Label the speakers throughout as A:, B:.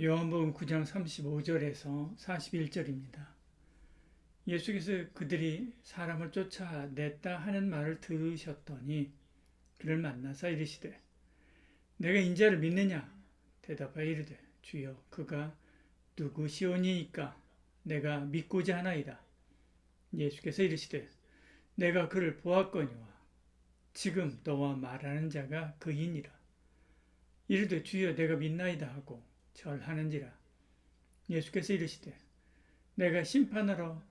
A: 요한복음 9장 35절에서 41절입니다. 예수께서 그들이 사람을 쫓아냈다 하는 말을 들으셨더니 그를 만나사 이르시되 내가 인자를 믿느냐? 대답하여 이르되 주여 그가 누구시오니이까 내가 믿고자 하나이다. 예수께서 이르시되 내가 그를 보았거니와 지금 너와 말하는 자가 그이니라. 이르되 주여 내가 믿나이다 하고 절하는지라. 예수께서 이르시되 내가 심판하러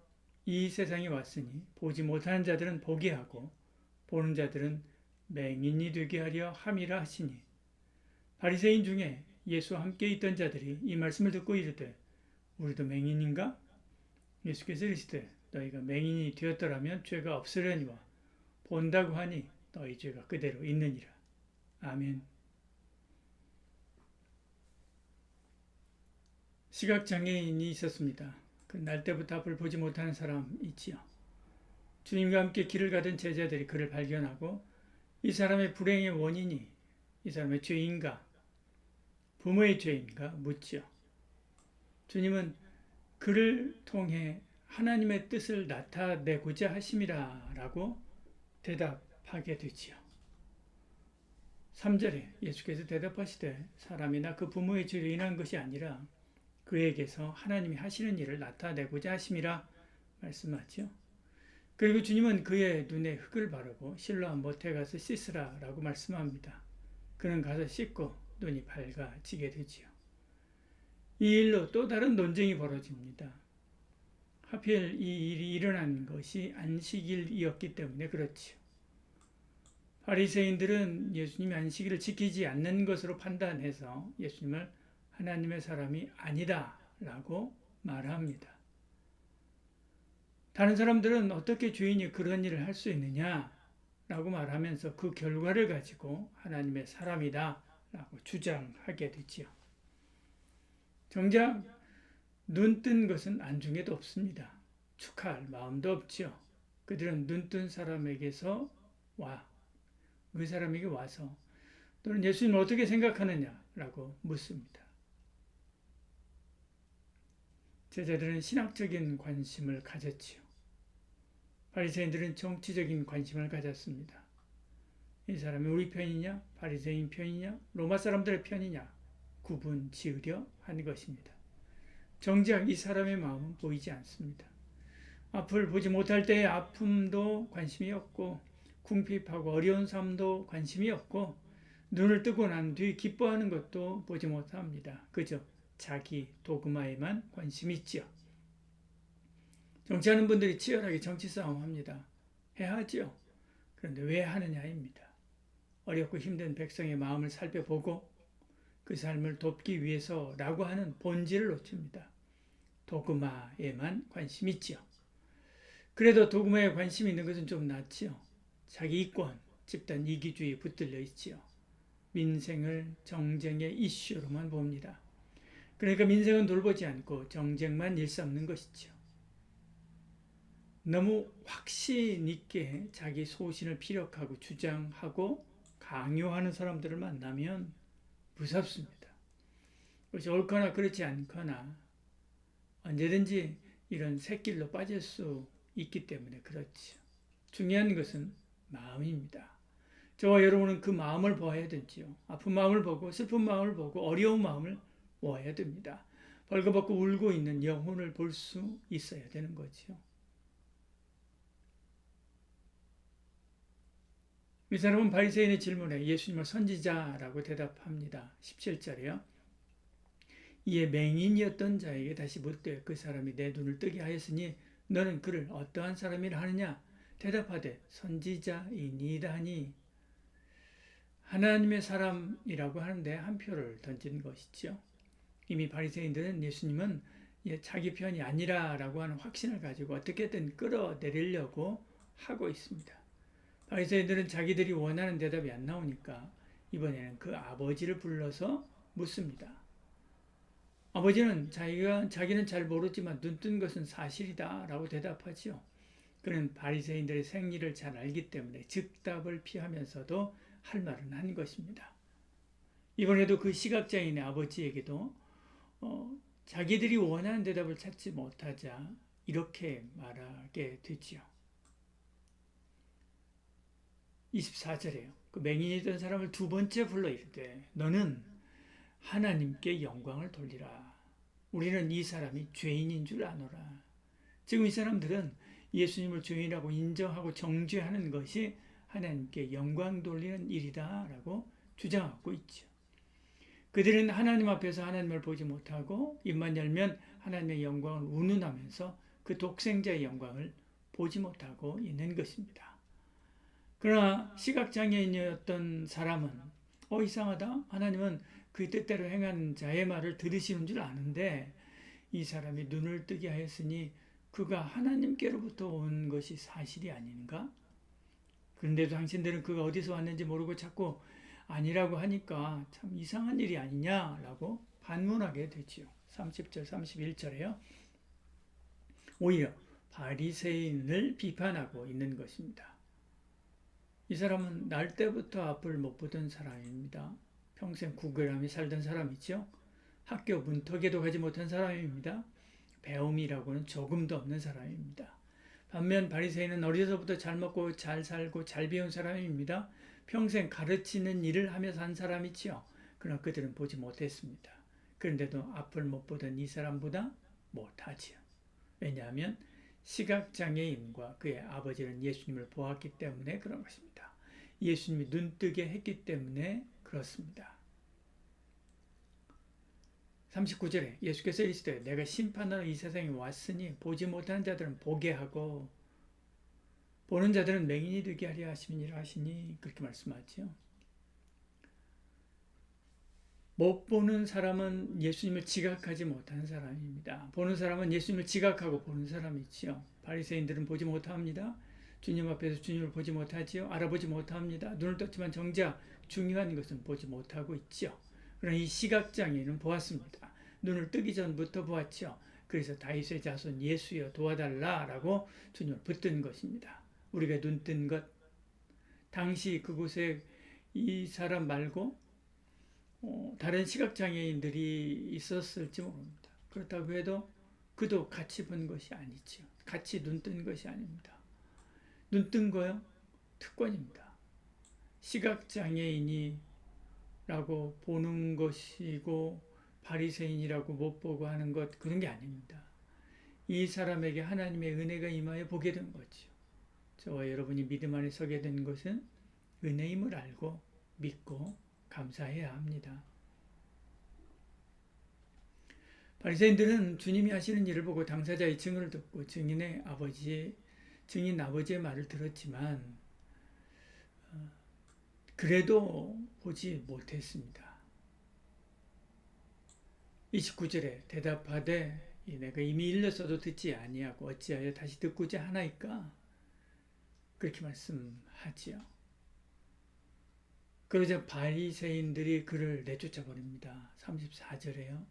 A: 이 세상에 왔으니 보지 못하는 자들은 보게 하고 보는 자들은 맹인이 되게 하려 함이라 하시니 바리새인 중에 예수와 함께 있던 자들이 이 말씀을 듣고 이르되 우리도 맹인인가? 예수께서 이르시되 너희가 맹인이 되었더라면 죄가 없으려니와 본다고 하니 너희 죄가 그대로 있느니라. 아멘. 시각장애인이 있었습니다. 그 날 때부터 앞을 보지 못하는 사람 있지요. 주님과 함께 길을 가던 제자들이 그를 발견하고 이 사람의 불행의 원인이 이 사람의 죄인가 부모의 죄인가 묻지요. 주님은 그를 통해 하나님의 뜻을 나타내고자 하심이라 라고 대답하게 되지요. 3절에 예수께서 대답하시되 사람이나 그 부모의 죄로 인한 것이 아니라 그에게서 하나님이 하시는 일을 나타내고자 하심이라 말씀하죠. 그리고 주님은 그의 눈에 흙을 바르고 실로암 못에 가서 씻으라 라고 말씀합니다. 그는 가서 씻고 눈이 밝아지게 되지요. 이 일로 또 다른 논쟁이 벌어집니다. 하필 이 일이 일어난 것이 안식일이었기 때문에 그렇지요. 바리새인들은 예수님이 안식일을 지키지 않는 것으로 판단해서 예수님을 하나님의 사람이 아니다 라고 말합니다. 다른 사람들은 어떻게 죄인이 그런 일을 할 수 있느냐 라고 말하면서 그 결과를 가지고 하나님의 사람이다 라고 주장하게 되지요. 정작 눈 뜬 것은 안중에도 없습니다. 축하할 마음도 없지요. 그들은 눈 뜬 사람에게서 그 사람에게 와서 너는 예수님을 어떻게 생각하느냐 라고 묻습니다. 제자들은 신학적인 관심을 가졌지요. 바리새인들은 정치적인 관심을 가졌습니다. 이 사람이 우리 편이냐, 바리새인 편이냐, 로마 사람들의 편이냐 구분 지으려 한 것입니다. 정작 이 사람의 마음은 보이지 않습니다. 앞을 보지 못할 때의 아픔도 관심이 없고 궁핍하고 어려운 삶도 관심이 없고 눈을 뜨고 난 뒤 기뻐하는 것도 보지 못합니다. 그저 자기 도그마에만 관심이 있지요. 정치하는 분들이 치열하게 정치 싸움합니다. 해야죠. 그런데 왜 하느냐입니다. 어렵고 힘든 백성의 마음을 살펴보고 그 삶을 돕기 위해서라고 하는 본질을 놓칩니다. 도그마에만 관심이 있지요. 그래도 도그마에 관심이 있는 것은 좀 낫지요. 자기 이권, 집단 이기주의에 붙들려 있지요. 민생을 정쟁의 이슈로만 봅니다. 그러니까 민생은 돌보지 않고 정쟁만 일삼는 것이죠. 너무 확신 있게 자기 소신을 피력하고 주장하고 강요하는 사람들을 만나면 무섭습니다. 그것이 옳거나 그렇지 않거나 언제든지 이런 샛길로 빠질 수 있기 때문에 그렇죠. 중요한 것은 마음입니다. 저와 여러분은 그 마음을 보아야 되지요. 아픈 마음을 보고 슬픈 마음을 보고 어려운 마음을 보아야 됩니다. 벌거벗고 울고 있는 영혼을 볼 수 있어야 되는 거죠. 이 사람은 바리새인의 질문에 예수님을 선지자라고 대답합니다. 17절에요. 이에 맹인이었던 자에게 다시 묻되 그 사람이 내 눈을 뜨게 하였으니 너는 그를 어떠한 사람이라 하느냐? 대답하되 선지자이니이다 하니 하나님의 사람이라고 하는데 한 표를 던진 것이죠. 이미 바리새인들은 예수님은 자기 편이 아니라라고 하는 확신을 가지고 어떻게든 끌어내리려고 하고 있습니다. 바리새인들은 자기들이 원하는 대답이 안 나오니까 이번에는 그 아버지를 불러서 묻습니다. 아버지는 자기는 잘 모르지만 눈 뜬 것은 사실이다 라고 대답하지요. 그는 바리새인들의 생리를 잘 알기 때문에 즉답을 피하면서도 할 말은 한 것입니다. 이번에도 그 시각장애인의 아버지에게도 자기들이 원하는 대답을 찾지 못하자 이렇게 말하게 되지요. 24절에요. 그 맹인이던 사람을 두 번째 불러 이르되 너는 하나님께 영광을 돌리라. 우리는 이 사람이 죄인인 줄 아노라. 지금 이 사람들은 예수님을 죄인이라고 인정하고 정죄하는 것이 하나님께 영광 돌리는 일이다 라고 주장하고 있죠. 그들은 하나님 앞에서 하나님을 보지 못하고 입만 열면 하나님의 영광을 운운하면서 그 독생자의 영광을 보지 못하고 있는 것입니다. 그러나 시각장애인이었던 사람은 이상하다. 하나님은 그 뜻대로 행하는 자의 말을 들으시는 줄 아는데 이 사람이 눈을 뜨게 하였으니 그가 하나님께로부터 온 것이 사실이 아닌가? 그런데도 당신들은 그가 어디서 왔는지 모르고 자꾸 아니라고 하니까 참 이상한 일이 아니냐라고 반문하게 되지요. 30절, 31절에요. 오히려 바리새인을 비판하고 있는 것입니다. 이 사람은 날 때부터 앞을 못 보던 사람입니다. 평생 구걸하며 살던 사람이죠. 학교 문턱에도 가지 못한 사람입니다. 배움이라고는 조금도 없는 사람입니다. 반면 바리새인은 어려서부터 잘 먹고 잘 살고 잘 배운 사람입니다. 평생 가르치는 일을 하며 산 사람이지요. 그러나 그들은 보지 못했습니다. 그런데도 앞을 못 보던 이 사람보다 못하지요. 왜냐하면 시각장애인과 그의 아버지는 예수님을 보았기 때문에 그런 것입니다. 예수님이 눈뜨게 했기 때문에 그렇습니다. 39절에 예수께서 이르시되 내가 심판하러 이 세상에 왔으니 보지 못하는 자들은 보게 하고 보는 자들은 맹인이 되게 하려 하심이니라 하시니 그렇게 말씀하죠. 못 보는 사람은 예수님을 지각하지 못하는 사람입니다. 보는 사람은 예수님을 지각하고 보는 사람이지요. 바리새인들은 보지 못합니다. 주님 앞에서 주님을 보지 못하지요. 알아보지 못합니다. 눈을 떴지만 정작 중요한 것은 보지 못하고 있지요. 그러나 이 시각장애인은 보았습니다. 눈을 뜨기 전부터 보았죠. 그래서 다윗의 자손 예수여 도와달라라고 주님을 붙든 것입니다. 우리가 눈 뜬 것, 당시 그곳에 이 사람 말고 다른 시각장애인들이 있었을지 모릅니다. 그렇다고 해도 그도 같이 본 것이 아니죠. 같이 눈 뜬 것이 아닙니다. 눈 뜬 거요? 특권입니다. 시각장애인이라고 보는 것이고 바리새인이라고 못 보고 하는 것 그런 게 아닙니다. 이 사람에게 하나님의 은혜가 임하여 보게 된 거죠. 저와 여러분이 믿음 안에 서게 된 것은 은혜임을 알고 믿고 감사해야 합니다. 바리새인들은 주님이 하시는 일을 보고 당사자의 증언을 듣고 증인 아버지의 말을 들었지만 그래도 보지 못했습니다. 29절에 대답하되 내가 이미 일렀어도 듣지 아니하고 어찌하여 다시 듣고자 하나이까? 그렇게 말씀하지요. 그러자 바리새인들이 그를 내쫓아 버립니다. 34절에요.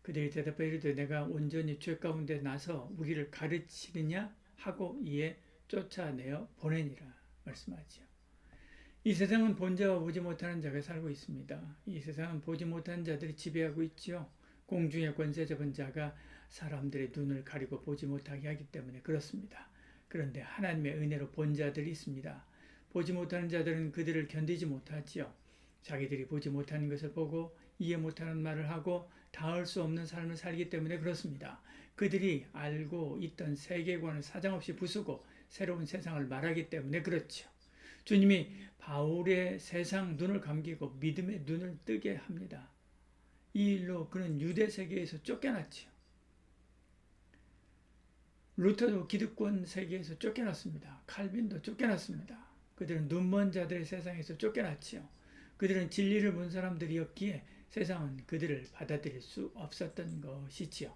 A: 그들이 대답하여 이르되 내가 온전히 죄 가운데 나서 우리를 가르치느냐 하고 이에 쫓아내어 보내니라 말씀하지요. 이 세상은 본 자와 보지 못하는 자가 살고 있습니다. 이 세상은 보지 못하는 자들이 지배하고 있지요. 공중의 권세 잡은 자가 사람들의 눈을 가리고 보지 못하게 하기 때문에 그렇습니다. 그런데 하나님의 은혜로 본 자들이 있습니다. 보지 못하는 자들은 그들을 견디지 못하지요. 자기들이 보지 못하는 것을 보고 이해 못하는 말을 하고 닿을 수 없는 삶을 살기 때문에 그렇습니다. 그들이 알고 있던 세계관을 사정없이 부수고 새로운 세상을 말하기 때문에 그렇죠. 주님이 바울의 세상 눈을 감기고 믿음의 눈을 뜨게 합니다. 이 일로 그는 유대 세계에서 쫓겨났죠. 루터도 기득권 세계에서 쫓겨났습니다. 칼빈도 쫓겨났습니다. 그들은 눈먼 자들의 세상에서 쫓겨났지요. 그들은 진리를 본 사람들이었기에 세상은 그들을 받아들일 수 없었던 것이지요.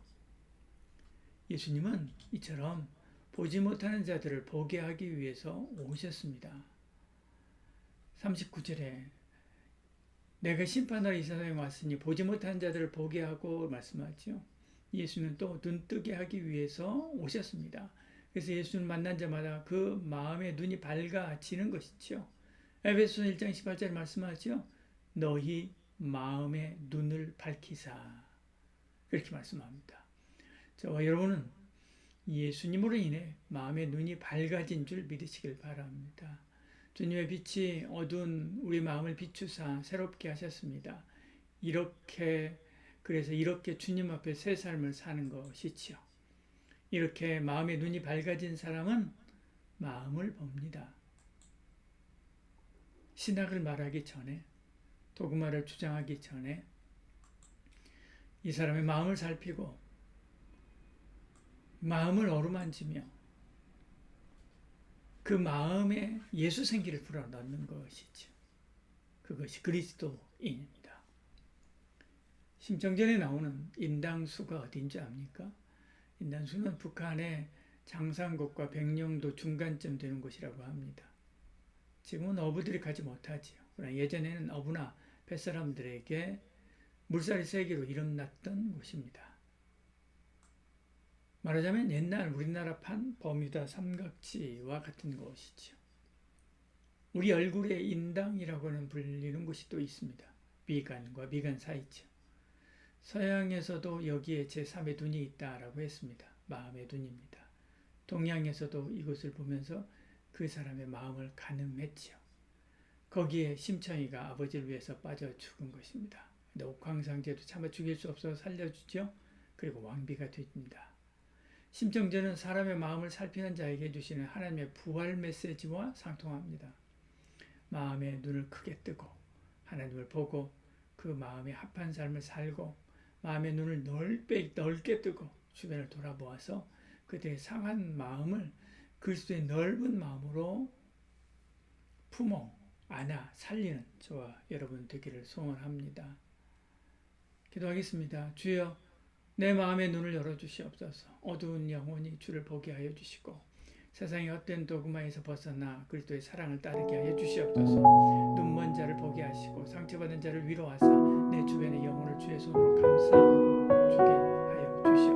A: 예수님은 이처럼 보지 못하는 자들을 보게 하기 위해서 오셨습니다. 39절에 내가 심판하러 이 세상에 왔으니 보지 못하는 자들을 보게 하고 말씀하죠. 예수는 또 눈뜨게 하기 위해서 오셨습니다. 그래서 예수를 만난 자마다 그 마음의 눈이 밝아지는 것이죠. 에베소서 1장 18절에 말씀하죠. 너희 마음의 눈을 밝히사. 그렇게 말씀합니다. 저와 여러분은 예수님으로 인해 마음의 눈이 밝아진 줄 믿으시길 바랍니다. 주님의 빛이 어두운 우리 마음을 비추사 새롭게 하셨습니다. 그래서 이렇게 주님 앞에 새 삶을 사는 것이지요. 이렇게 마음의 눈이 밝아진 사람은 마음을 봅니다. 신학을 말하기 전에, 도그마를 주장하기 전에 이 사람의 마음을 살피고 마음을 어루만지며 그 마음에 예수 생기를 불어넣는 것이죠. 그것이 그리스도인입니다. 심정전에 나오는 인당수가 어딘지 압니까? 인당수는 북한의 장산국과 백령도 중간쯤 되는 곳이라고 합니다. 지금은 어부들이 가지 못하지요. 그러나 예전에는 어부나 뱃사람들에게 물살이 세기로 이름났던 곳입니다. 말하자면 옛날 우리나라판 버뮤다 삼각지와 같은 곳이죠. 우리 얼굴의 인당이라고는 불리는 곳이 또 있습니다. 미간과 미간 사이죠. 서양에서도 여기에 제3의 눈이 있다라고 했습니다. 마음의 눈입니다. 동양에서도 이것을 보면서 그 사람의 마음을 가늠했지요. 거기에 심청이가 아버지를 위해서 빠져 죽은 것입니다. 근데 옥황상제도 차마 죽일 수 없어서 살려주죠. 그리고 왕비가 됩니다. 심청전은 사람의 마음을 살피는 자에게 주시는 하나님의 부활 메시지와 상통합니다. 마음의 눈을 크게 뜨고 하나님을 보고 그 마음에 합한 삶을 살고 마음의 눈을 넓게 뜨고 주변을 돌아보아서 그들의 상한 마음을 그리스도의 넓은 마음으로 품어 안아 살리는 저와 여러분 되기를 소원합니다. 기도하겠습니다. 주여, 내 마음의 눈을 열어주시옵소서. 어두운 영혼이 주를 보게 하여 주시고 세상의 헛된 도구마에서 벗어나 그리스도의 사랑을 따르게 하여 주시옵소서. 눈먼 자를 보게 하시고 상처받은 자를 위로하사 내 주변의 영혼을 주의 손으로 감싸 주게 하여 주시옵소서.